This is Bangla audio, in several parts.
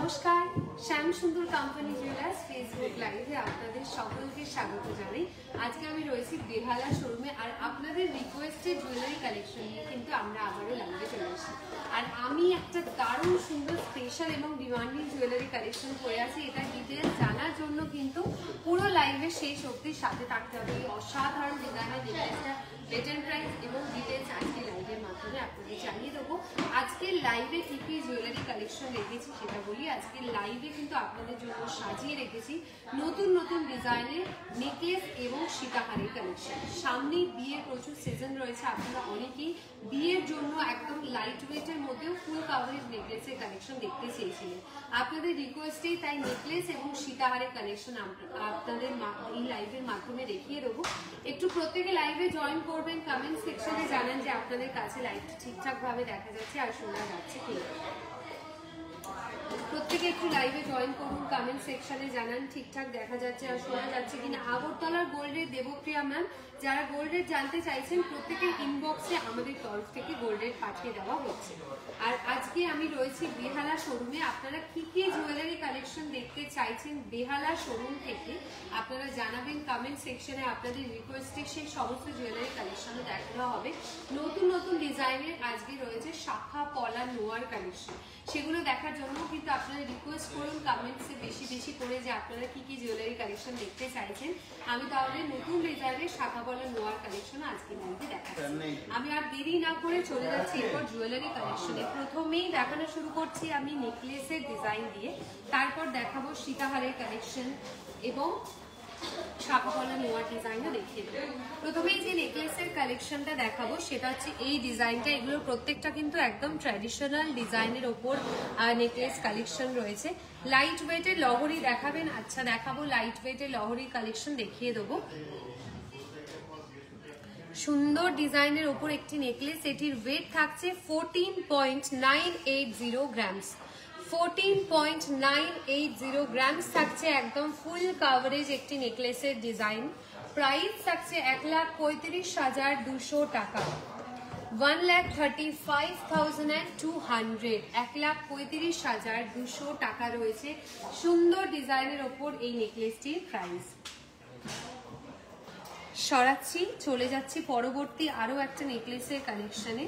নমস্কার, শ্যাম সুন্দর কোম্পানি জুয়েলার্স ফেসবুক লাইভে আপনাদের সকলকে স্বাগত জানাই। আজকে আমি রয়েছি বেহালা শোরুমে, আর আপনাদের রিকোয়েস্টেড জুয়েলারি কালেকশন নিয়ে কিন্তু আমরা আবারও লাইভে চলে আসি। আর আমি একটা দারুণ সুন্দর স্পেশাল এবং ডিমান্ডিং জুয়েলারি কালেকশন করে আছি। এটা ডিটেলস জানার জন্য কিন্তু পুরো লাইভে শেষ অবধি সাথে থাকতে হবে। এই অসাধারণ ডিজাইনের নেকলেসটা রিটার্ন প্রাইস এবং ডিটেলস আজকে লাইভের মাধ্যমে আপনাদের জানিয়ে দেবো। আজকে লাইভে কি কি জুয়েলারি কালেকশন রেখেছি সেটা বলি। আজকে লাইভে কিন্তু আপনাদের জন্য সাজিয়ে রেখেছি নতুন নতুন ডিজাইনের নেকলেস এবং সীতাহারের কালেকশন। সামনেই বিয়ের প্রচুর সিজন রয়েছে, আপনারা অনেকেই বিয়ের জন্য একদম লাইট ওয়েটের মধ্যেও ফুল কাভারেজ নেকলেসের কালেকশন দেখতে চেয়েছিলেন। আপনাদের রিকোয়েস্টেই তাই নেকলেস এবং সীতাহারের কালেকশন আপনাদের এই লাইভের মাধ্যমে দেখিয়ে দেবো। একটু প্রত্যেকে লাইভে জয়েন করবেন, কমেন্ট সেকশনে জানান যে আপনাদের কাছে লাইভটা ঠিকঠাক ভাবে দেখা যাচ্ছে আর শোনা যাচ্ছে কি। প্রত্যেকে একটু লাইভে জয়েন করুন, কমেন্ট সেকশনে জানান ঠিকঠাক দেখা যাচ্ছে আর শোনা যাচ্ছে কিনা। আগরতলার গোল্ড রেট দেবপ্রিয়া ম্যাম, যারা গোল্ড রেট জানতে চাইছেন প্রত্যেকের ইনবক্সে আমাদের তরফ থেকে গোল্ড রেট পাঠিয়ে দেওয়া হচ্ছে। আর আজকে আমি রয়েছি বেহালা শোরুমে। আপনারা কি কি জুয়েলারি কালেকশন দেখতে চাইছেন বেহালা শোরুম থেকে আপনারা জানাবেন কমেন্ট সেকশনে। আপনাদের রিকোয়েস্টে সেই সমস্ত জুয়েলারি কালেকশনও দেখানো হবে। নতুন নতুন ডিজাইনের আজকে রয়েছে শাখা পলা নোয়ার কালেকশন, সেগুলো দেখার জন্য কিন্তু আপনারা রিকোয়েস্ট করুন কমেন্টসে বেশি বেশি করে যে আপনারা কি কি জুয়েলারি কালেকশন দেখতে চাইছেন। আমি তাহলে নতুন ডিজাইনের শাখা পলা নোয়ার কালেকশন আজকে লাইভে দেখাচ্ছি। আমি আর দেরি না করে চলে যাচ্ছি এরপর জুয়েলারি কালেকশনে। প্রথমেই দেখানো শুরু করছি আমি নেকলেসের ডিজাইন দিয়ে, তারপর দেখাবো সীতাহারের কালেকশন এবং শাখা পলা নোয়ার ডিজাইনও দেখিয়ে দেবো। প্রথমেই যে নেকলেসের কালেকশনটা দেখাবো সেটা হচ্ছে এই ডিজাইনটা। এগুলো প্রত্যেকটা কিন্তু একদম ট্র্যাডিশনাল ডিজাইনের ওপর নেকলেস কালেকশন রয়েছে। লাইট ওয়েটের লহরি দেখাবেন? আচ্ছা, দেখাবো লাইট ওয়েটের লহরি কালেকশন দেখিয়ে দেবো। সুন্দর ডিজাইনের ওপর একটি নেকলেস, এটির ওয়েট থাকছে 14.980 গ্রামস। 14.980 গ্রামস থাকছে, একদম ফুল কাভারেজ একটি নেকলেসের ডিজাইন। প্রাইস থাকছে 1,35,200 টাকা। 1,35,200, 1,35,200 টাকা রয়েছে সুন্দর ডিজাইনের ওপর এই নেকলেসটির প্রাইস। সরাচ্ছি, চলে যাচ্ছি পরবর্তী আরো একটা নেকলেসের কালেকশনে।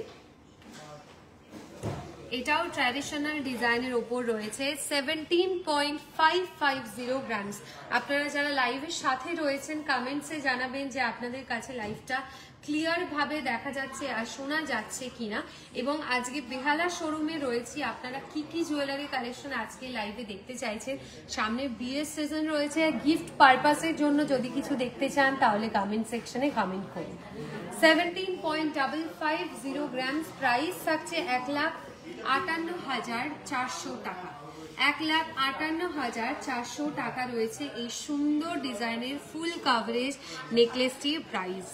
এটাও ট্র্যাডিশনাল ডিজাইনের ওপর রয়েছে। 17.550 গ্রামস। আপনারা যারা লাইভের সাথে রয়েছেন কমেন্টসে জানাবেন যে আপনাদের কাছে লাইভটা ক্লিয়ার ভাবে দেখা যাচ্ছে আর শোনা যাচ্ছে কিনা। এবং আজকে বেহালা শোরুমে রয়েছি, আপনারা কি কি জুয়েলারি কালেকশন আজকে লাইভে দেখতে চাইছেন। সামনে বিয়ের সিজন রয়েছে, গিফট পারপাসের জন্য যদি কিছু দেখতে চান তাহলে কমেন্ট সেকশনে কমেন্ট করুন। 17.550 গ্রামস, প্রাইস থাকছে 1,58,400 টাকা। 1,58,400 টাকা রয়েছে এই সুন্দর ডিজাইনের ফুল কাভারেজ নেকলেসটির প্রাইস।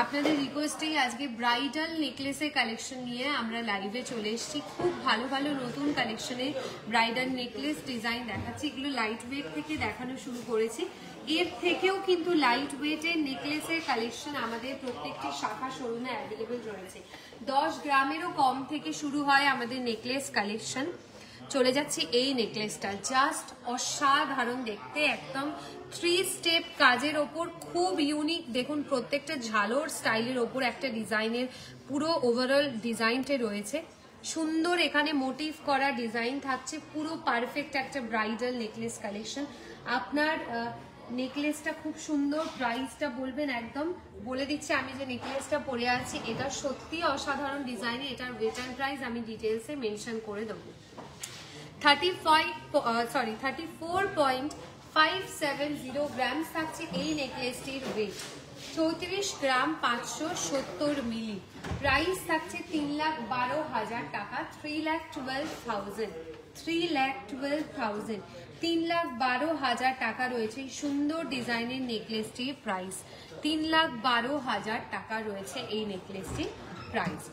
আপনাদের রিকোয়েস্টেই আজকে ব্রাইডাল নেকলেসের কালেকশন নিয়ে আমরা লাইভে চলে এসেছি। খুব ভালো ভালো নতুন কালেকশনে ব্রাইডাল নেকলেস ডিজাইন দেখাচ্ছি। এগুলো লাইট ওয়েট থেকে দেখানো শুরু করেছি, এর থেকেও কিন্তু লাইট ওয়েটের নেকলেসের কালেকশন আমাদের প্রত্যেকটি শাখা শোরুমে অ্যাভেলেবেল রয়েছে। 10 গ্রামেরও কম থেকে শুরু হয় আমাদের নেকলেস কালেকশন। চলে যাচ্ছি এই নেকলেসটা, জাস্ট অসাধারণ দেখতে, একদম 3 স্টেপ কাজের ওপর খুব ইউনিক। দেখুন প্রত্যেকটা ঝালোর স্টাইলের ওপর একটা ডিজাইনের পুরো ওভারঅল ডিজাইনটা রয়েছে। সুন্দর এখানে মোটিভ করা ডিজাইন থাকছে, পুরো পারফেক্ট একটা ব্রাইডাল নেকলেস কালেকশন। আপনার নেকলেসটা খুব সুন্দর, প্রাইসটা বলবেন একদম বলে দিচ্ছি। আমি যে নেকলেসটা পরে আছি এটা সত্যি অসাধারণ ডিজাইনে, এটার রিটার্ন প্রাইস আমি ডিটেলসে মেনশন করে দেবো। 34.570 গ্রামস থাকছে এই নেকলেসটির ওয়েট। 34 গ্রাম 570 মিলি। প্রাইস থাকছে 3,12,000 টাকা। 3,12,000, 3,12,000, 3,12,000 টাকা রয়েছে সুন্দর ডিজাইনের নেকলেসটির প্রাইস। 3,12,000 টাকা রয়েছে এই নেকলেসটির প্রাইস।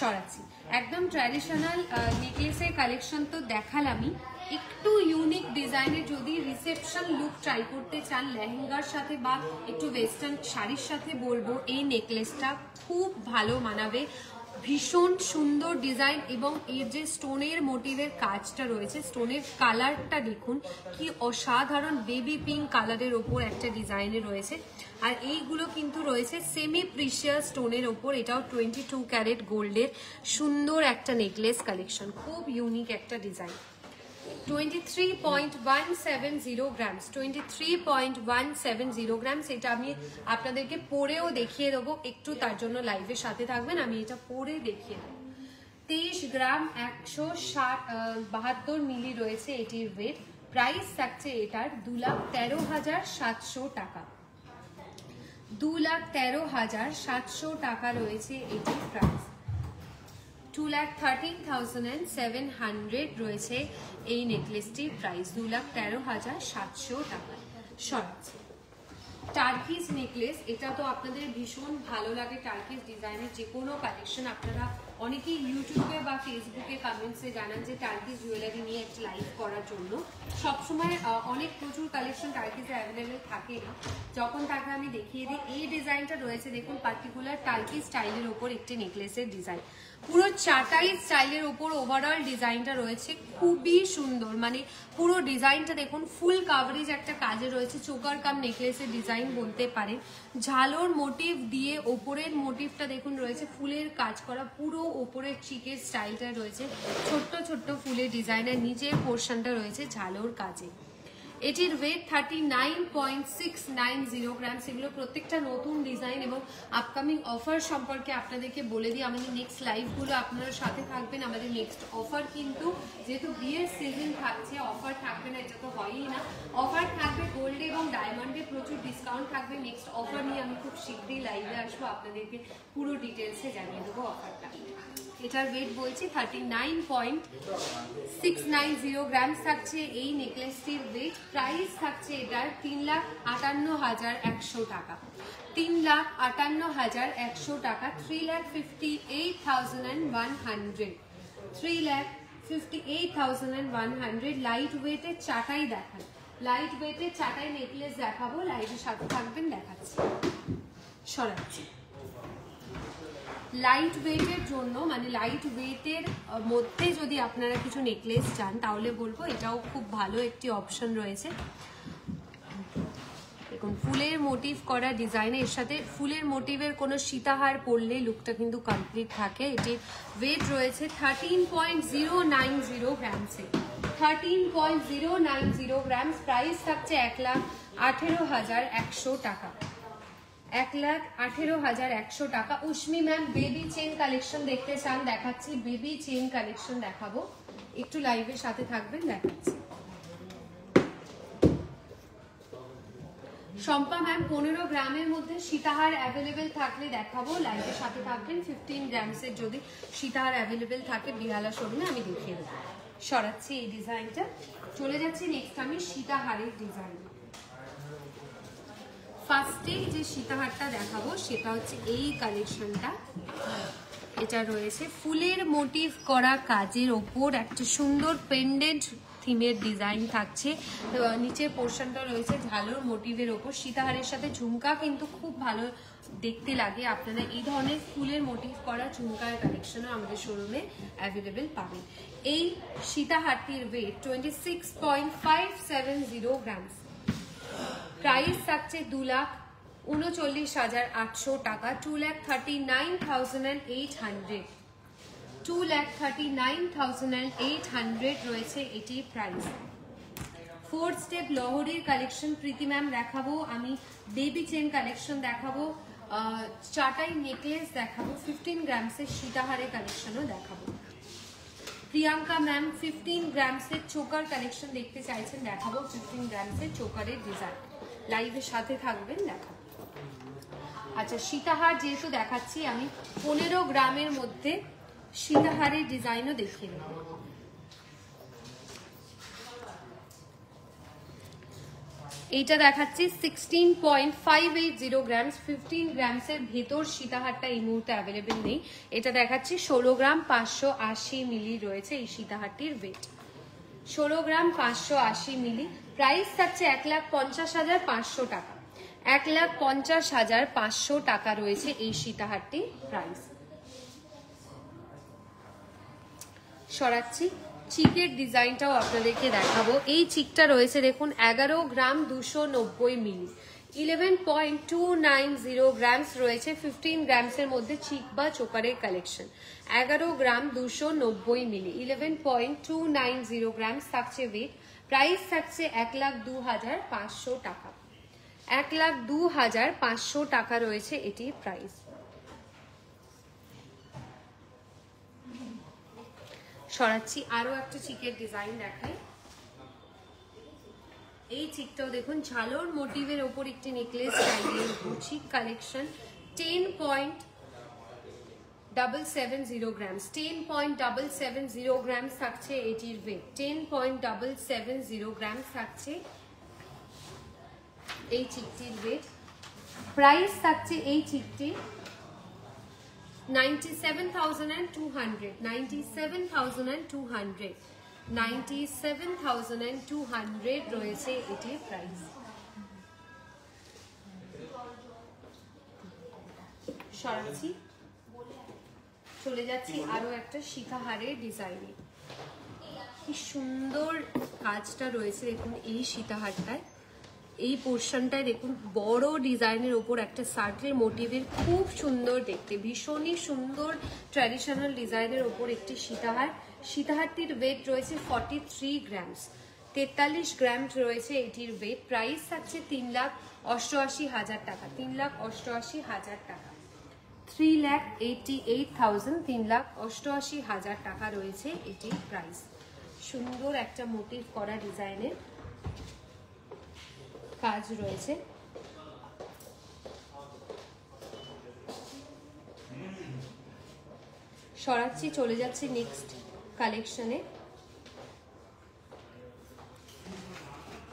সরাচ্ছি, একদম ট্র্যাডিশনাল নেকলেসের কালেকশন তো দেখালামই। একটু ইউনিক ডিজাইনের যদি রিসেপশন লুক ট্রাই করতে চান লেহেঙ্গার সাথে বা একটু ওয়েস্টার্ন শাড়ির সাথে, বলবো এই নেকলেসটা খুব ভালো মানাবে। ভীষণ সুন্দর ডিজাইন এবং এর যে স্টোনের মোটিভের কাজটা রয়েছে, স্টোনের কালারটা দেখুন কি অসাধারণ, বেবি পিঙ্ক কালারের ওপর একটা ডিজাইনে রয়েছে। আর এইগুলো কিন্তু রয়েছে সেমি প্রিশিয়াস স্টোনের ওপর। এটাও 22 ক্যারেট গোল্ডের সুন্দর একটা নেকলেস কালেকশন, খুব ইউনিক একটা ডিজাইন। 23.170 grams, 23.170 grams. এটা আমি আপনাদেরকে পরেও দেখিয়ে দেবো, একটু তার জন্য লাইভের সাথে থাকবেন, আমি এটা পরে দেখিয়ে দেবো। 23 গ্রাম 172 মিলি রয়েছে এটির ওয়েট। প্রাইস থাকছে এটার 2,13,700 টাকা। 2,13,700 টাকা রয়েছে এটির প্রাইস। 2,13,700 রয়েছে এই নেকলেসটির প্রাইস, 2,13,700 টাকা। শর্ট টার্কিস নেকলেস, এটা তো আপনাদের ভীষণ ভালো লাগে। টার্কিস ডিজাইনের যে কোনো কালেকশন আপনারা অনেকেই ইউটিউবে বা ফেসবুকে কমেন্টসে জানান যে টার্কিস জুয়েলারি নিয়ে একটা লাইভ করার জন্য। সবসময় অনেক প্রচুর কালেকশন টার্কিসে অ্যাভেলেবেল থাকে না, যখন তাকে আমি দেখিয়ে দিই। এই ডিজাইনটা রয়েছে দেখুন, পার্টিকুলার টার্কিস স্টাইলের ওপর একটি নেকলেসের ডিজাইন, পুরো চাটাই স্টাইলের ওপর ওভারঅল ডিজাইনটা রয়েছে, খুবই সুন্দর। মানে পুরো ডিজাইনটা দেখুন, ফুল কাভারেজ একটা কাজে রয়েছে, চোকার কাম নেকলেসের ডিজাইন বলতে পারে। ঝালোর মোটিভ দিয়ে ওপরের মোটিভটা দেখুন রয়েছে ফুলের কাজ করা, পুরো ওপরের চিকের স্টাইলটা রয়েছে ছোট্ট ছোট্ট ফুলের ডিজাইন, আর নিচের পোর্শনটা রয়েছে ঝালোর কাজে। এটির ওয়েট 39.690 গ্রামস। এগুলো প্রত্যেকটা নতুন ডিজাইন এবং আপকামিং অফার সম্পর্কে আপনাদেরকে বলে দিই। আমাদের নেক্সট লাইভগুলো আপনারা সাথে থাকবেন। আমাদের নেক্সট অফার কিন্তু যেহেতু বিয়ের সিজন থাকছে, অফার থাকবে না এটা তো হয়ই না। অফার থাকবে গোল্ডে এবং ডায়মন্ডে, প্রচুর ডিসকাউন্ট থাকবে। নেক্সট অফার নিয়ে আমি খুব শীঘ্রই লাইভে আসবো, আপনাদেরকে পুরো ডিটেলসে জানিয়ে দেবো অফারটা। এটার ওয়েট বলছি 39.690 গ্রামস থাকছে এই নেকলেসটির ওয়েট। প্রাইস থাকছে এটার 3,58,100 টাকা। 3,58,100 টাকা। 3,58,100, 3,58,100। লাইট ওয়েটের চাটাই দেখান, লাইট ওয়েটের চাটাই নেকলেস দেখাবো, লাইটের সাথে থাকবেন, দেখাচ্ছি। সরাচ্ছি লাইট ওয়েটের জন্য, মানে লাইট ওয়েটের মধ্যে যদি আপনারা কিছু নেকলেস চান তাহলে বলবো এটাও খুব ভালো একটি অপশন রয়েছে। দেখুন ফুলের মোটিভ করা ডিজাইনে, এর সাথে ফুলের মোটিভের কোনো সীতাহার পরলে লুকটা কিন্তু কমপ্লিট থাকে। এটির ওয়েট রয়েছে 13.090 গ্রামসে, 13.090 গ্রামস। প্রাইস থাকছে 1,18,100 টাকা, 1,18,100 টাকা। উষ্মি ম্যাম বেবি চেন কালেকশন দেখতে চান, দেখাচ্ছি। বেবি চেন কালেকশন দেখাবো, একটু লাইভের সাথে থাকবেন, দেখাচ্ছি। শম্পা ম্যাম 15 গ্রামের মধ্যে সীতাহার অ্যাভেলেবেল থাকলে দেখাবো, লাইভের সাথে থাকবেন। 15 গ্রামসের যদি সীতাহার অ্যাভেলেবেল থাকে বিহালা শোরুমে আমি দেখিয়ে দেবো। সরাচ্ছি এই ডিজাইনটা, চলে যাচ্ছি নেক্সট আমি সীতাহারের ডিজাইন। ফার্স্টে যে সীতাহারটা দেখাবো সেটা হচ্ছে এই কালেকশনটা। এটা রয়েছে ফুলের মোটিভ করা কাজের ওপর একটা সুন্দর পেন্ডেন্ট থিমের ডিজাইন থাকছে। নিচের পোর্শনটা রয়েছে ঝালোর মোটিভের ওপর। সীতাহারের সাথে ঝুমকা কিন্তু খুব ভালো দেখতে লাগে। আপনারা এই ধরনের ফুলের মোটিভ করা ঝুমকার কালেকশনও আমাদের শোরুমে অ্যাভেলেবেল পাবেন। এই সীতাহারটির ওয়েট 26.570 গ্রামস। প্রাইস থাকছে 2,39,800 টাকা, 2,39,800, 2,39,800 রয়েছে এটি প্রাইস। 4 স্টেপ লহরির কালেকশন প্রীতি ম্যাম দেখাবো, আমি বেবি চেন কালেকশন দেখাবো, চাটাই নেকলেস দেখাবো, 15 গ্রামসের সীতাহারের কালেকশনও দেখাবো। প্রিয়াঙ্কা ম্যাম 15 গ্রামসের চোকার কালেকশন দেখতে চাইছেন, দেখাবো 15 গ্রামসের চোকারের ডিজাইন, লাইভের সাথে থাকবেন, দেখাবো। আচ্ছা সীতাহার যেহেতু দেখাচ্ছি আমি 15 গ্রামের মধ্যে সীতাহারের ডিজাইনও দেখিয়ে দেব। এইটা দেখাচ্ছি 16.580 গ্রামস, 15 গ্রামসের ভেতর সীতাহারটা এই মুহূর্তে অ্যাভেলেবেল নেই। এটা দেখাচ্ছি 16 গ্রাম 580 মিলি রয়েছে এই সীতাহারটির ওয়েট, 16 গ্রাম 580 মিলি। প্রাইস থাকছে 1,50,500 টাকা, 1,50,500 টাকা রয়েছে এই সীতাহারটির প্রাইস। সরাচ্ছি, চিকের ডিজাইনটাও আপনাদেরকে দেখাবো। এই চিকটা রয়েছে দেখুন 11 গ্রাম 290 মিলি, 11.290 গ্রামস রয়েছে। 15 গ্রামসের মধ্যে চিক বা চোকারের কালেকশন। 11 গ্রাম 290 মিলি, 11.290 গ্রামস থাকছে ওয়েট। প্রাইস থাকছে 1,02,500 টাকা। 1,02,500 টাকা রয়েছে এটির প্রাইস। সরাচ্ছি, আরো একটা চিকের ডিজাইন দেখাই। এই চিকটাও দেখুন ঝালর মোটিভের ওপর একটি নেকলেস স্টাইলের চিক কালেকশন। 10.770 গ্রামস, 10.770 গ্রামস থাকছে এটির ওয়েট। 10.770 গ্রামস থাকছে এই চিকটির ওয়েট। প্রাইস থাকছে এই চিকটি 97,200, 97,200, 97,200 রয়েছে এটির প্রাইস। সরাচ্ছি, চলে যাচ্ছি আরো একটা সীতাহারের ডিজাইনে। কি সুন্দর কাজটা রয়েছে দেখুন এই সীতাহারটায়। এই পোর্শনটায় দেখুন বড় ডিজাইনের ওপর একটা সার্কেল মোটিভের, খুব সুন্দর দেখতে, ভীষণই সুন্দর ট্র্যাডিশনাল ডিজাইনের ওপর একটি সীতাহার। সীতাহারটির ওয়েট রয়েছে 43 গ্রামস, 43 গ্রাম রয়েছে এটির ওয়েট। প্রাইস থাকছে 3,88,000 টাকা, 3,88,000 টাকা, 3,88,000, 3,88,000 টাকা রয়েছে এটির প্রাইস। সুন্দর একটা মোটিভ করা ডিজাইনের কাজ রয়েছে। সরাচ্ছি, চলে যাচ্ছে নেক্সট কালেকশনে।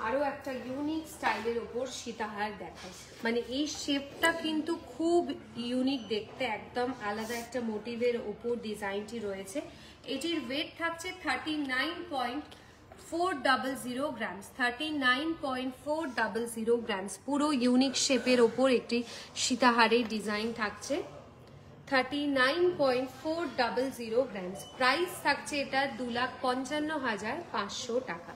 আরো একটা ইউনিক স্টাইলের ওপর সীতাহার দেখায়। মানে এই শেপটা কিন্তু খুব ইউনিক দেখতে, একদম আলাদা একটা মোটিভের ওপর ডিজাইনটি রয়েছে। এটির ওয়েট থাকছে 39.400 গ্রামস, 39.400 গ্রামস। পুরো ইউনিক শেপের ওপর একটি সীতাহারের ডিজাইন থাকছে। 39.400 গ্রামস। প্রাইস থাকছে এটা 2,55,500 টাকা,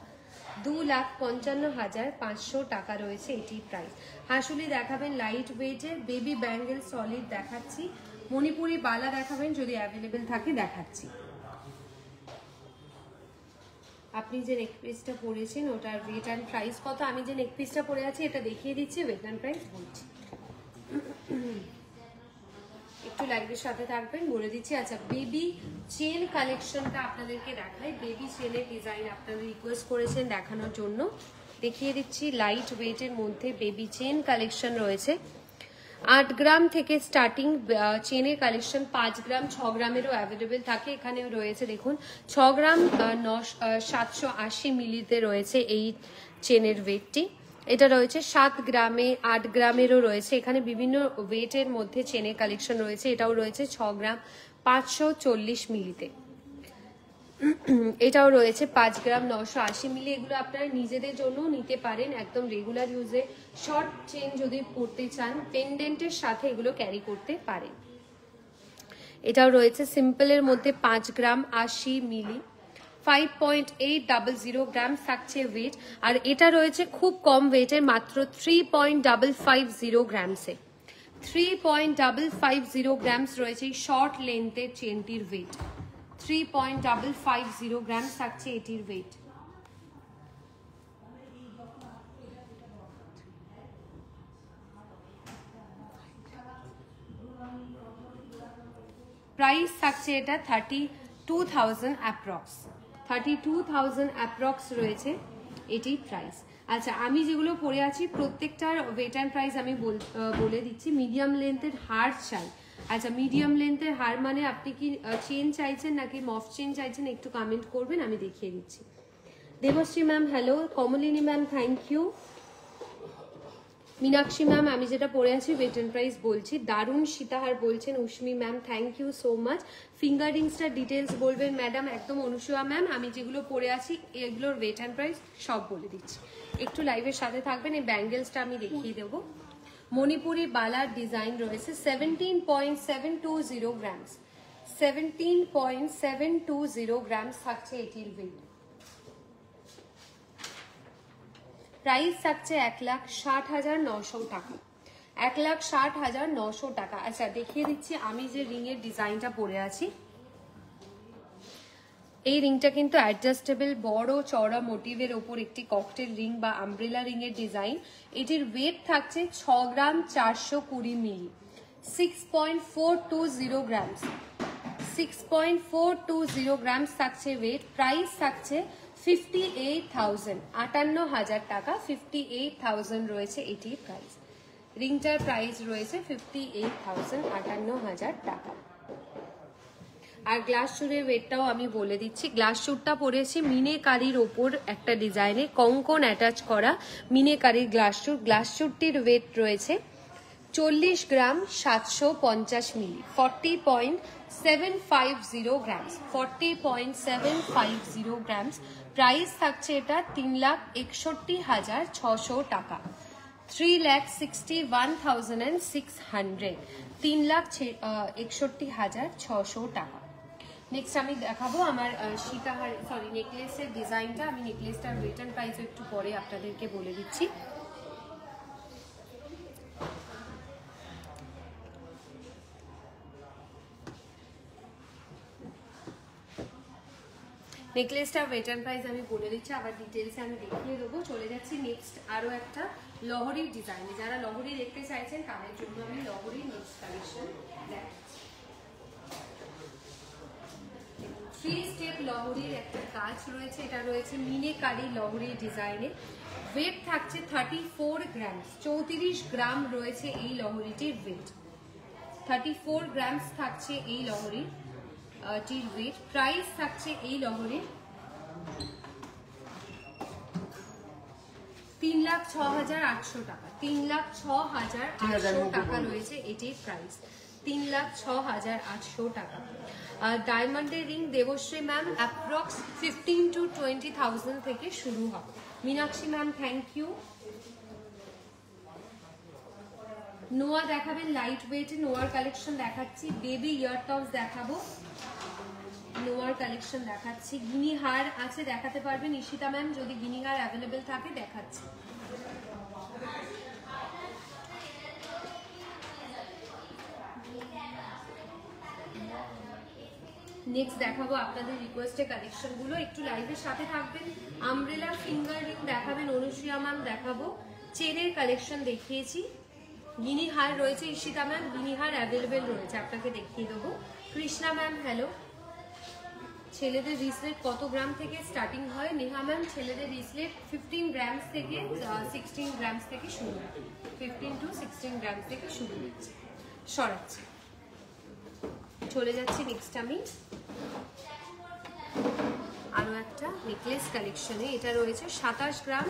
2,55,500 টাকা রয়েছে এটি প্রাইস। হাসুলি দেখাবেন লাইট ওয়েটের, বেবি ব্যাঙ্গেল সলিড দেখাচ্ছি, মণিপুরি বালা দেখাবেন যদি অ্যাভেলেবেল থাকে দেখাচ্ছি। আপনি যে নেক পিসটা পরেছেন ওটার ওয়েট অ্যান্ড প্রাইস কত? আমি যে নেক পিসটা পরে আছি এটা দেখিয়ে দিচ্ছি, ওয়েট অ্যান্ড প্রাইস বলছি। একটু লাইভের সাথে থাকবেন, বলে দিচ্ছি। আচ্ছা, বেবি চেন কালেকশনটা আপনাদেরকে দেখাই। বেবি চেনের ডিজাইন আপনারা রিকোয়েস্ট করেছেন দেখানোর জন্য, দেখিয়ে দিচ্ছি। লাইট ওয়েটের মধ্যে বেবি চেন কালেকশন রয়েছে। 8 গ্রাম থেকে স্টার্টিং চেনের কালেকশন, 5 গ্রাম 6 গ্রামেরও অ্যাভেলেবেল থাকে। এখানে রয়েছে দেখুন 6 গ্রাম 780 মিলিতে রয়েছে এই চেনের ওয়েটটি। এটা রয়েছে 7 গ্রামে, 8 গ্রামেরও রয়েছে। এখানে বিভিন্ন ওয়েটের মধ্যে চেনের কালেকশন রয়েছে। এটাও রয়েছে 6 গ্রাম 540 মিলিতে। এটাও রয়েছে 5 গ্রাম 980 মিলি। এগুলো আপনারা নিজেদের জন্য নিতে পারেন, একদম রেগুলার ইউজে। শর্ট চেন যদি পরতে চান পেন্ডেন্টের সাথে এগুলো ক্যারি করতে পারেন। এটাও রয়েছে সিম্পলের মধ্যে 5 গ্রাম 80 মিলি, 5.800 গ্রাম থাকছে ওয়েট। আর এটা রয়েছে খুব কম ওয়েটের, মাত্র 3.550 গ্রামসে, 3.550 গ্রামস রয়েছে এই শর্ট লেন্থের চেনটির ওয়েট। 3.550 গ্রাম থাকছে এটির ওয়েট। প্রাইস থাকছে এটা 32,000 অ্যাপ্রক্স, 32,000 অ্যাপ্রক্স রয়েছে এটির প্রাইস। আচ্ছা, আমি যেগুলো পরে আছি প্রত্যেকটার ওয়েট অ্যান্ড প্রাইস আমি বলে দিচ্ছি। মিডিয়াম লেন্থের হার চাই। আচ্ছা, মিডিয়াম লেন্থের হার মানে আপনি কি চেন চাইছেন নাকি মফ চেন চাইছেন একটু কমেন্ট করবেন, আমি দেখিয়ে দিচ্ছি। Debashree ma'am hello, Kamalini ma'am thank you, Meenakshi ma'am আমি যেটা পরে আছি ওয়েট অ্যান্ড প্রাইস বলছি। দারুণ সীতাহার বলছেন Ushmi ma'am, thank you so much. ফিঙ্গারিংসটার ডিটেলস বলবেন ম্যাডাম, একদম অনুসুয়া ম্যাম। আমি যেগুলো পরে আছি এগুলোর ওয়েট অ্যান্ড প্রাইস সব বলে দিচ্ছি, একটু লাইভের সাথে থাকবেন। এই ব্যাঙ্গেলসটা আমি দেখিয়ে দেবো। মণিপুরি বালার ডিজাইন রয়েছে 17.720 গ্রামস, 17.720 গ্রামস থাকছে এটির ওয়েট। প্রাইস থাকছে 1,60,900 টাকা। 1,60,900 টাকা। আচ্ছা দেখিয়ে দিচ্ছি আমি যে রিং এর ডিজাইনটা পরে আছি, এই রিংটা কিন্তু অ্যাডজাস্টেবল বড় চওড়া মোটিভের ওপর একটি ককটেল রিং বা আমব্রেলা রিং এর ডিজাইন। এটির ওয়েট থাকছে 6 গ্রাম 420 মিলি, 6.420 গ্রামস, 6.420 গ্রামস থাকছে ওয়েট। প্রাইস থাকছে 58,000, 58,000 টাকা। 58,000 রয়েছে এটির প্রাইস। রিংটার প্রাইস রয়েছে 58,000, 58,000 টাকা। আর গ্লাস চুরের ওয়েটটাও আমি বলে দিচ্ছি। গ্লাস চুরটা পরেছি মিনেকারির ওপর একটা ডিজাইনে কঙ্কন অ্যাটাচ করা মিনেকারির গ্লাস চুর। গ্লাস চুরটির ওয়েট রয়েছে 40 গ্রাম 750 মিলি, 40.750 গ্রামস, 40.750 গ্রামস। প্রাইস থাকছে এটা 3,61,600 টাকা, 3,61,600, 3,61,600 টাকা। নেক্সট আমি দেখাবো আমার সীতাহার নেকলেসের ডিজাইনটা। আমি নেকলেসটার রিটার্ন প্রাইস একটু পরে আপনাদেরকে বলে দিচ্ছি। নেকলেসটার রিটার্ন প্রাইস আমি বলে দিচ্ছি, আবার ডিটেলসে আমি দেখিয়ে দেবো। চলে যাচ্ছি নেক্সট আরও একটা লহরির ডিজাইনে। যারা লহরি দেখতে চাইছেন তাদের জন্য আমি লহরির নেক্সট কালেকশন দেখাচ্ছি। 3 স্টেপ লহরির একটা কাজ রয়েছে, এটা রয়েছে মিনেকারি লহরির ডিজাইনে। ওয়েট থাকছে 34 গ্রামস, 34 গ্রাম রয়েছে এই লহরিটির ওয়েট। 34 গ্রামস থাকছে এই লহরির টির ওয়েট। প্রাইস থাকছে এই লহরির 3,06,800 টাকা, 3,06,800 টাকা রয়েছে এটির প্রাইস, 3,06,800 টাকা। ডায়মন্ডের ring Debashree ma'am approx 15 to 20,000 থেকে শুরু হবে। Meenakshi ma'am thank you. নোয়া দেখাবেন লাইট ওয়েটে, নোয়ার কালেকশন দেখাচ্ছি। বেবি ইয়ার টপস দেখাবো, নোয়ার কালেকশন দেখাচ্ছি। গিনিহার আছে দেখাতে পারবেন ঈশিতা ম্যাম, যদি গিনিহার অ্যাভেলেবেল থাকে দেখাচ্ছি। নেক্সট দেখাবো আপনাদের রিকোয়েস্টে কালেকশন গুলো, একটু লাইভের সাথে থাকবেন। আমব্রেলা ফিঙ্গার রিং দেখাবেন অনুশ্রিয়া ম্যাম, দেখাবো চেনের কালেকশন দেখিয়েছি। গিনিহার রয়েছে ঈশিতা ম্যাম, গিনিহার অ্যাভেলেবেল রয়েছে, আপনাকে দেখিয়ে দেবো। Krishna ma'am hello. ছেলেদের রিসলেট কত গ্রাম থেকে স্টার্টিং হয়? নেহা ম্যাম ছেলেদের রিসলেট 15 গ্রামস থেকে 16 গ্রামস থেকে শুরু, 15 to 16 গ্রামস থেকে শুরু হচ্ছে। সরাচ্ছি, চলে যাচ্ছি নেক্সট আমি আরো একটা নেকলেস কালেকশনে। এটা রয়েছে 27 গ্রাম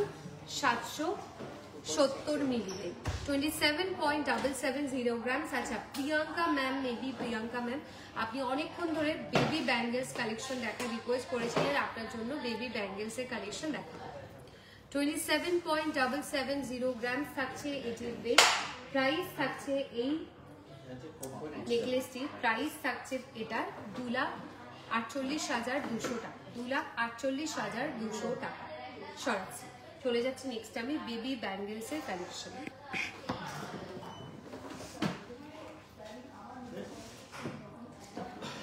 770 মিলিতে, 27.770 গ্রামস। আচ্ছা Priyanka ma'am, maybe Priyanka ma'am আপনি অনেকক্ষণ ধরে বেবি ব্যাঙ্গেলস কালেকশন দেখার রিকোয়েস্ট করেছিলেন, আপনার জন্য বেবি ব্যাঙ্গেলস এর কালেকশন দেখাবো। 27.770 গ্রামস থাকছে এটির ওয়েট। প্রাইস থাকছে এই নেকলেসটির প্রাইস থাকছে এটা 2,48,200 টাকা, 2,48,200 টাকা। সরাচ্ছি, চলে যাচ্ছে নেক্সট আমি বেবি ব্যাঙ্গেলস এর কালেকশন।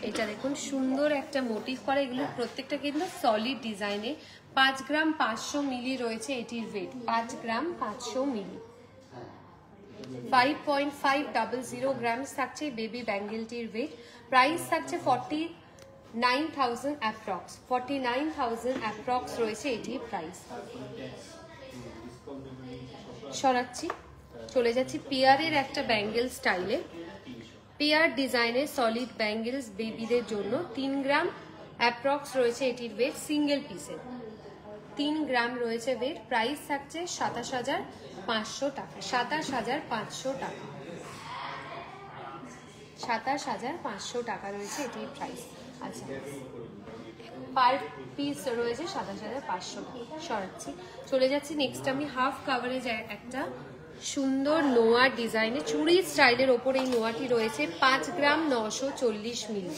এটা দেখুন সুন্দর একটা মোটিভ করা, এগুলো প্রত্যেকটা কিন্তু সলিড ডিজাইনে। 5 গ্রাম 500 মিলি রয়েছে এটির ওয়েট, 5 গ্রাম 500 মিলি, 5.500 গ্রামস থাকছে বেবি ব্যাঙ্গেলটির ওয়েট। প্রাইস থাকছে 49,000 অ্যাপ্রক্স, 49,000 অ্যাপ্রক্স রয়েছে এটির প্রাইস। সরাচ্ছি, চলে যাচ্ছি পেয়ারের একটা ব্যাঙ্গেল স্টাইলে। পেয়ার ডিজাইনের সলিড ব্যাঙ্গেলস বেবিদের জন্য 3 গ্রাম অ্যাপ্রক্স রয়েছে এটির ওয়েট, সিঙ্গেল পিসের 3 গ্রাম রয়েছে ওয়েট। প্রাইস থাকছে 27,500 টাকা, 27,500 টাকা, 27,500 টাকা রয়েছে এটির প্রাইস। আচ্ছা পার পিস রয়েছে 27,500। সরাচ্ছি, চলে যাচ্ছি নেক্সট আমি হাফ কাভারেজ একটা সুন্দর নোয়া ডিজাইনে চুড়ি স্টাইলের ওপর এই নোয়াটি রয়েছে। 5 গ্রাম 940 মিলি,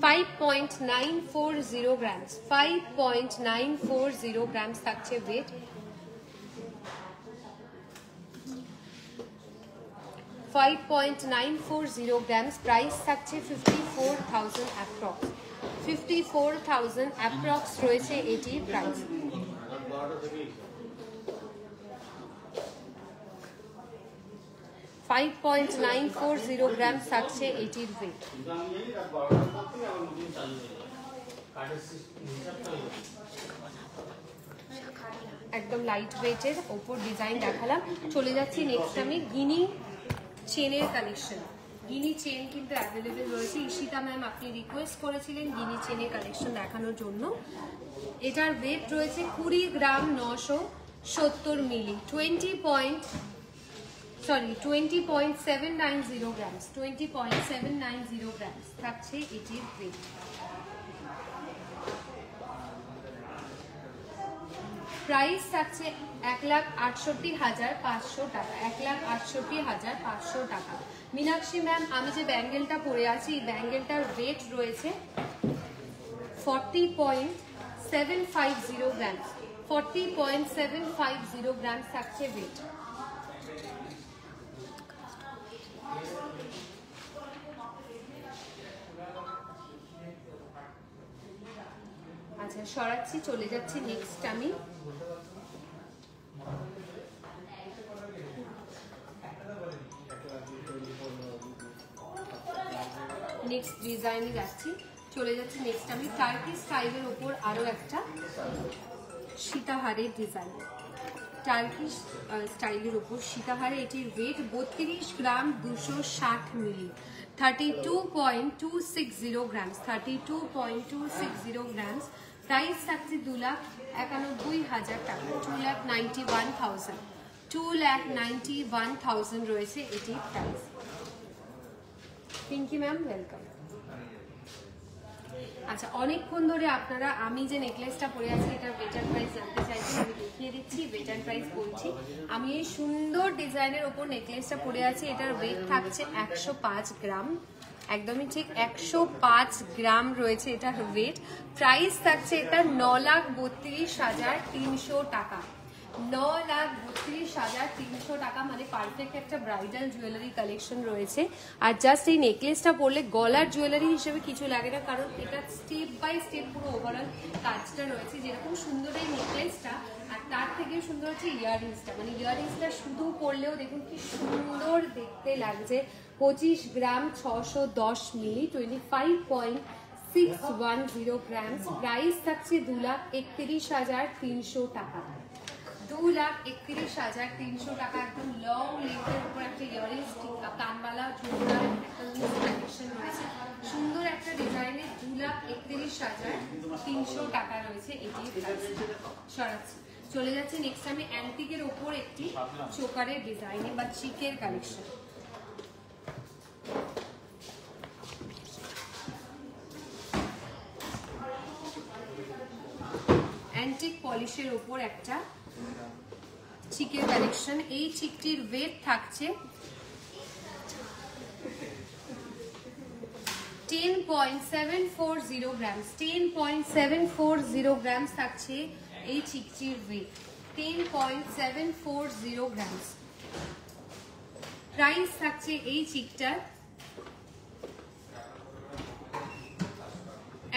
5.940 grams, 5.940 grams থাকছে weight। 5.940 grams, price থাকছে 54,000 approx, 54,000 approx রয়েছে এটির প্রাইস। $5.940 grams থাকছে এটির weight। একদম লাইট ওয়েটের ওপর ডিজাইন দেখালাম। চলে যাচ্ছি নেক্সট আমি গিনি চেনের কালেকশন। গিনি চেন কিন্তু অ্যাভেলেবেল রয়েছে। ঈশিতা ম্যাম আপনি রিকোয়েস্ট করেছিলেন গিনি চেনের কালেকশন দেখানোর জন্য। এটার ওয়েট রয়েছে 20 গ্রাম 970 মিলি, 20.790 grams, 20.790 grams থাকছে এটির ওয়েট। প্রাইস থাকছে 1,68,500 টাকা, 1,68,500 টাকা। মীনাক্ষী ম্যাম আমি যে ব্যাঙ্গেলটা পরে আছি এই ব্যাঙ্গেলটার ওয়েট রয়েছে 40.750 grams, 40.750 grams থাকছে ওয়েট। আচ্ছা সরাচ্ছি, চলে যাচ্ছি নেক্সট আমি নেক্সট ডিজাইনে যাচ্ছি। চলে যাচ্ছি নেক্সট আমি টার্কি স্টাইলের উপর আরো একটা সীতাহারের ডিজাইন। টার্কি স্টাইলের উপর সীতাহারে এটির ওয়েট 32 গ্রাম 260 মিলি, 32.260 grams, 32.260 grams। প্রাইস থাকছে 2,91,000 টাকা, 2,91,000, 2,91,000 রয়েছে এটির প্রাইস। Pinki ma'am welcome. আচ্ছা অনেকক্ষণ ধরে আপনারা আমি যে নেকলেসটা পরে আছি এটার ওয়েটার প্রাইস জানতে চাইছেন, আমি দেখিয়ে দিচ্ছি। ওয়েটার প্রাইস বলছি, আমি এই সুন্দর ডিজাইনের ওপর নেকলেসটা পরে আছি। এটার ওয়েট থাকছে 105 গ্রাম, একদমই ঠিক 105 গ্রাম রয়েছে এটার ওয়েট। প্রাইস থাকছে এটা 9,32,300 টাকা, 9,32,300 টাকা, মানে পারফেক্ট একটা ব্রাইডাল জুয়েলারি কালেকশন রয়েছে। আর জাস্ট এই নেকলেসটা পরলে গলার জুয়েলারি হিসেবে কিছু লাগে না, কারণ এটা স্টেপ বাই স্টেপ পুরো ওভারঅল কাজটা রয়েছে। যেরকম সুন্দর এই নেকলেসটা, আর তার থেকে সুন্দর হচ্ছে ইয়াররিংসটা, মানে ইয়াররিংসটা শুধু পরলেও দেখুন কি সুন্দর দেখতে লাগছে। 25 গ্রাম 610 মিলি, 25.610 grams। প্রাইস থাকছে 2,31,300 টাকা, 2,31,300 টাকা। একদম লং লেন্থের উপর একটা ইয়াররিংস, কানবালা, ঝুমকার একটা কালেকশন রয়েছে। সুন্দর একটা ডিজাইনের 2,31,300 টাকা রয়েছে এটি। সরাচ্ছি, চলে যাচ্ছে নেক্সট আমি অ্যান্টিকের ওপর একটি চোকারের ডিজাইনে বা চিকের কালেকশন। অ্যান্টিক পলিশের ওপর একটা চিকের কালেকশন। এই চিকটির ওয়েট থাকছে 10.740 grams, 10.740 grams থাকছে এই চিকটির ওয়েট, 10.740 grams। প্রাইস থাকছে এই চিকটার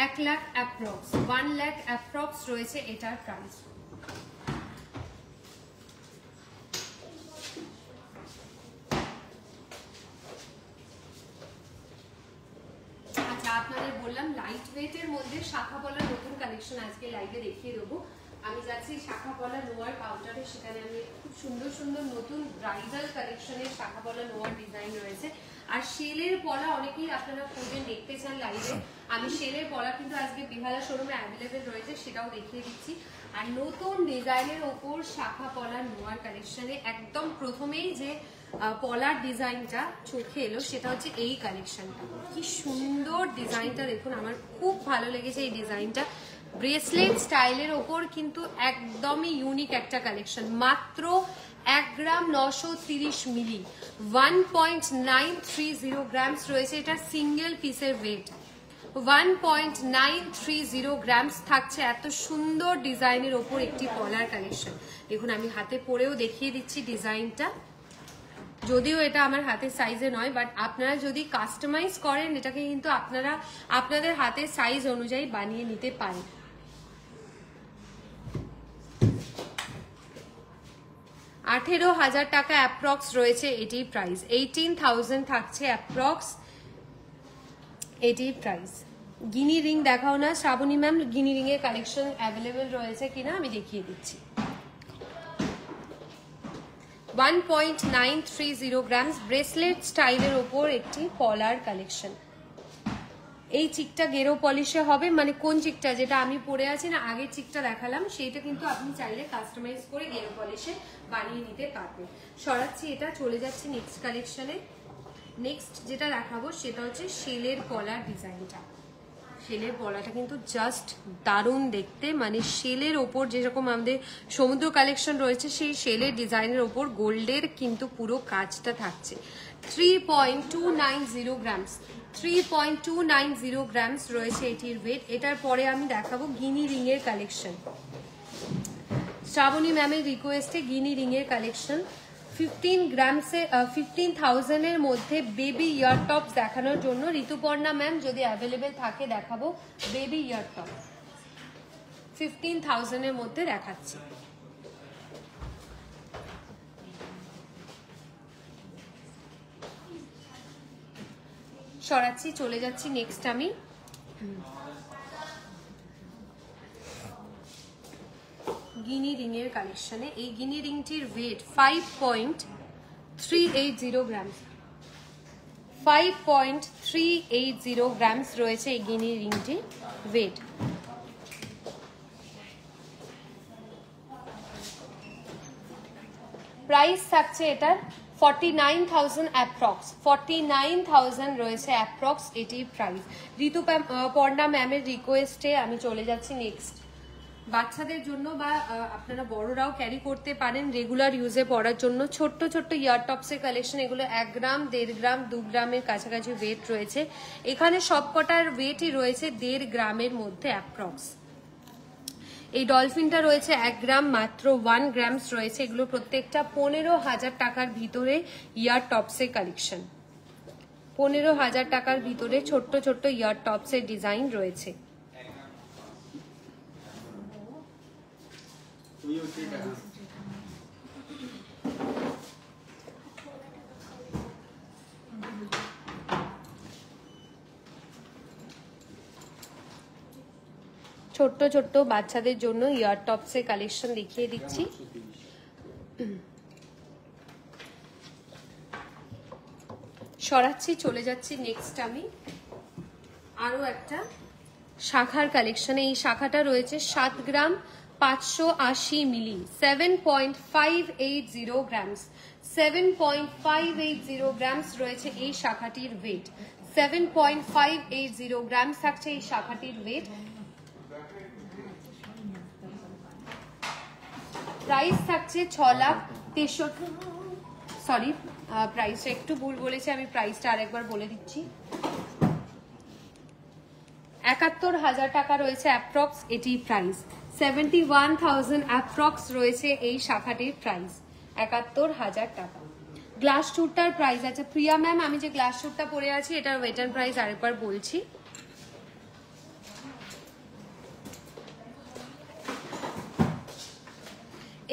1 লাখ অ্যাপ্রক্স, 1 লাখ অ্যাপ্রক্স রয়েছে এটার প্রাইস। আচ্ছা আপনাদের বললাম লাইট ওয়েটের মধ্যে শাখা পলার নতুন কালেকশন আজকে লাইভে দেখিয়ে দেবো। আমি যাচ্ছি শাখা পলা লোয়ার কাউন্টারে, সেখানে আমি খুব সুন্দর সুন্দর নতুন ব্রাইডাল কালেকশনের শাখা পলা লোয়ার ডিজাইন রয়েছে। আর শেলের পলা অনেকেই আপনারা খুঁজে দেখতে চান লাইভে, আমি শেলের পলা কিন্তু আজকে বিহালা শোরুমে অ্যাভেলেবেল রয়েছে, সেটাও দেখিয়ে দিচ্ছি। আর নতুন ডিজাইনের ওপর শাখা পলা লোয়ার কালেকশনে একদম প্রথমেই যে পলার ডিজাইনটা চোখে এলো সেটা হচ্ছে এই কালেকশনটা। কি সুন্দর ডিজাইনটা দেখুন, আমার খুব ভালো লেগেছে এই ডিজাইনটা। ব্রেসলেট স্টাইলের ওপর কিন্তু একদমই ইউনিক একটা কালেকশন। মাত্র 1 গ্রাম 930 মিলি, 1.930 grams রয়েছে এটা সিঙ্গেল পিসের ওয়েট। 1.930 গ্রামস থাকছে এত সুন্দর ডিজাইনের ওপর একটি পলার কালেকশন। দেখুন আমি হাতে পরেও দেখিয়ে দিচ্ছি ডিজাইনটা, যদিও এটা আমার হাতের সাইজে নয়, বাট আপনারা যদি কাস্টমাইজ করেন এটাকে কিন্তু আপনারা আপনাদের হাতের সাইজ অনুযায়ী বানিয়ে নিতে পারেন। $18,000 অ্যাপ্রক্স রয়েছে এটির প্রাইস, 18,000 থাকছে অ্যাপ্রক্স এটির প্রাইস। গিনি রিং দেখাও না শ্রাবণী ম্যাম, গিনি রিং এর কালেকশন অ্যাভেলেবেল রয়েছে কিনা আমি দেখিয়ে দিচ্ছি। 1.930 গ্রামস ব্রেসলেট স্টাইলের ওপর একটি পলার কালেকশন। এই চিকটা গেরো পলিশে হবে, মানে কোন চিকটা যেটা আমি পরে আছি না আগের চিকটা দেখালাম, সেইটা কিন্তু আপনি চাইলে কাস্টমাইজ করে গেরো পলিশে বানিয়ে নিতে পারবেন। সরাচ্ছি এটা, চলে যাচ্ছে নেক্সট কালেকশনে। নেক্সট যেটা দেখাবো সেটা হচ্ছে শেলের পলার ডিজাইনটা। শেলের পলাটা কিন্তু জাস্ট দারুণ দেখতে, মানে শেলের ওপর যেরকম আমাদের সমুদ্র কালেকশন রয়েছে সেই শেলের ডিজাইনের ওপর গোল্ডের কিন্তু পুরো কাজটা থাকছে। 3.290 গ্রামস, 3.290 গ্রামস রয়েছে এটির ওয়েট। এটার পরে আমি দেখাবো গিনি রিং এর কালেকশন। শ্রাবণী ম্যামের রিকোয়েস্টে গিনি রিং এর কালেকশন 15,000 এর মধ্যে বেবি ইয়ার টপস দেখানোর জন্য ঋতুপর্ণা ম্যাম যদি অ্যাভেলেবেল থাকে দেখাবো বেবি ইয়ার টপ। 15,000 এর মধ্যে দেখাচ্ছি। সরাচ্ছি, চলে যাচ্ছি নেক্সট আমি গিনি রিং এর কালেকশনে। এই গিনি রিংটির ওয়েট 5.380 গ্রামস, 5.380 গ্রামস রয়েছে এই গিনি রিংটি ওয়েট। প্রাইস থাকছে এটার 49,000 অ্যাপ্রক্স, 49,000 রয়েছে অ্যাপ্রক্স এটির প্রাইস। ঋতুপর্ণা ম্যামের রিকোয়েস্টে আমি চলে যাচ্ছি নেক্সট। বাচ্চাদের জন্য বা আপনারা বড়রাও ক্যারি করতে পারেন রেগুলার ইউজে পড়ার জন্য ছোট্ট ছোট্ট ইয়ার টপসের কালেকশন। এগুলো 1 গ্রাম, 1.5 গ্রাম, 2 গ্রামের কাছাকাছি ওয়েট রয়েছে। এখানে সবকটার ওয়েটই রয়েছে 1.5 গ্রামের মধ্যে অ্যাপ্রক্স। এই ডলফিনটা রয়েছে 1 গ্রাম, মাত্র 1 গ্রামস রয়েছে। এগুলো প্রত্যেকটা 15,000 টাকার ভিতরে ইয়ার টপসের কালেকশন। 15,000 টাকার ভিতরে ছোট্ট ছোট্ট ইয়ার টপসের ডিজাইন রয়েছে। ছোট্ট ছোট্ট বাচ্চাদের জন্য ইয়ার টপসের কালেকশন দেখিয়ে দিচ্ছি। সরাচ্ছি, চলে যাচ্ছি নেক্সট আমি আরো একটা শাখার কালেকশনে। এই শাখাটা রয়েছে 7 গ্রাম 580 মিলি, 7.580 গ্রামস, 7.580 গ্রামস রয়েছে এই শাখাটির ওয়েট। 7.580 গ্রামস থাকছে এই শাখাটির ওয়েট। প্রাইস থাকছে 6,63,000। সরি, প্রাইসটা একটু ভুল বলেছি আমি, প্রাইসটা আরেকবার বলে দিচ্ছি। 71,000 টাকা রয়েছে অ্যাপ্রক্স এটি প্রাইস। 71,000 অ্যাপ্রক্স রয়েছে এই শাখাটির প্রাইস, 71,000 টাকা। গ্লাস শুটটার প্রাইস আছে প্রিয়া ম্যাম, আমি যে গ্লাস শুটটা পরে আছি এটার ওয়েট এন্ড প্রাইস আরেকবার বলছি।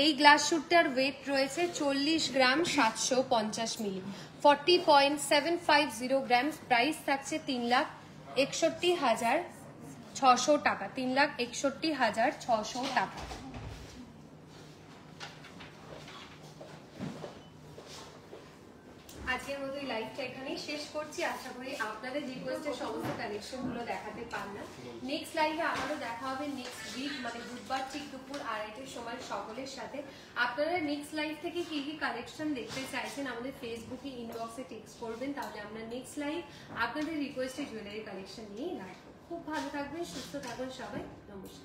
এই গ্লাস শুটটার ওয়েট রয়েছে 40 গ্রাম 750 মিলি, 40.750 গ্রামস। প্রাইস থাকছে 3,61,600 টাকা, 3,61,600 টাকা। আজকের মতো এই লাইভটা এখানেই শেষ করছি। আশা করি আপনাদের রিকোয়েস্টের সমস্ত কালেকশনগুলো দেখাতে পারলাম। নেক্সট লাইভে আবারও দেখা হবে নেক্সট উইক, মানে বুধবার ঠিক দুপুর 2:30টার সময় সকলের সাথে। আপনারা নেক্সট লাইভ থেকে কি কি কালেকশন দেখতে চাইছেন আমাদের ফেসবুকে ইনবক্সে টেক্সট করবেন, তাহলে আমরা নেক্সট লাইভ আপনাদের রিকোয়েস্টে জুয়েলারি কালেকশন নিয়েই রাখবো। খুব ভালো থাকবেন, সুস্থ থাকবেন সবাই, নমস্কার।